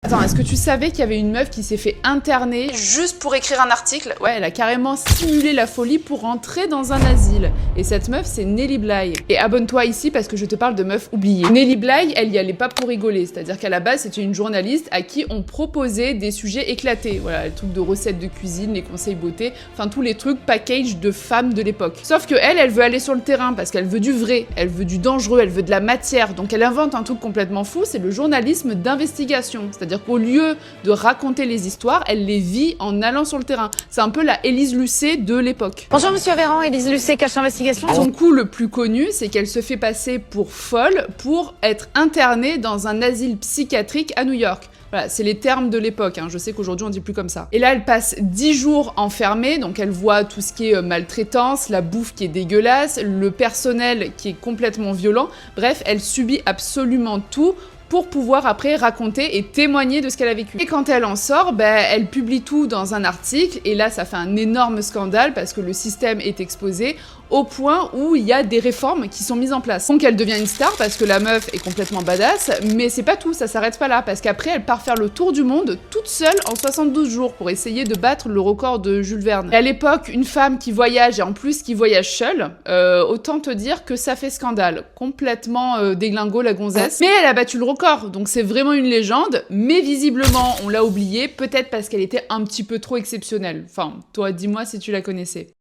Attends, est-ce que tu savais qu'il y avait une meuf qui s'est fait interner juste pour écrire un article? Ouais, elle a carrément simulé la folie pour rentrer dans un asile. Et cette meuf, c'est Nelly Bly. Et abonne-toi ici parce que je te parle de meuf oubliée. Nelly Bly, elle y allait pas pour rigoler. C'est-à-dire qu'à la base, c'était une journaliste à qui on proposait des sujets éclatés. Voilà, les trucs de recettes de cuisine, les conseils beauté, enfin tous les trucs package de femmes de l'époque. Sauf que elle veut aller sur le terrain parce qu'elle veut du vrai, elle veut du dangereux, elle veut de la matière. Donc elle invente un truc complètement fou, c'est le journalisme d'investigation. C'est-à-dire qu'au lieu de raconter les histoires, elle les vit en allant sur le terrain. C'est un peu la Élise Lucet de l'époque. Bonjour Monsieur Véran, Élise Lucet, cache investigation. Son coup le plus connu, c'est qu'elle se fait passer pour folle pour être internée dans un asile psychiatrique à New York. Voilà, c'est les termes de l'époque, hein. Je sais qu'aujourd'hui on dit plus comme ça. Et là, elle passe 10 jours enfermée, donc elle voit tout ce qui est maltraitance, la bouffe qui est dégueulasse, le personnel qui est complètement violent. Bref, elle subit absolument tout pour pouvoir après raconter et témoigner de ce qu'elle a vécu. Et quand elle en sort, elle publie tout dans un article, et là ça fait un énorme scandale parce que le système est exposé au point où il y a des réformes qui sont mises en place. Donc elle devient une star parce que la meuf est complètement badass, mais c'est pas tout, ça s'arrête pas là, parce qu'après elle part faire le tour du monde toute seule en 72 jours pour essayer de battre le record de Jules Verne. Et à l'époque, une femme qui voyage, et en plus qui voyage seule, autant te dire que ça fait scandale. Complètement déglingo la gonzesse. Mais elle a battu le record, donc c'est vraiment une légende, mais visiblement on l'a oubliée, peut-être parce qu'elle était un petit peu trop exceptionnelle. Enfin, toi dis-moi si tu la connaissais.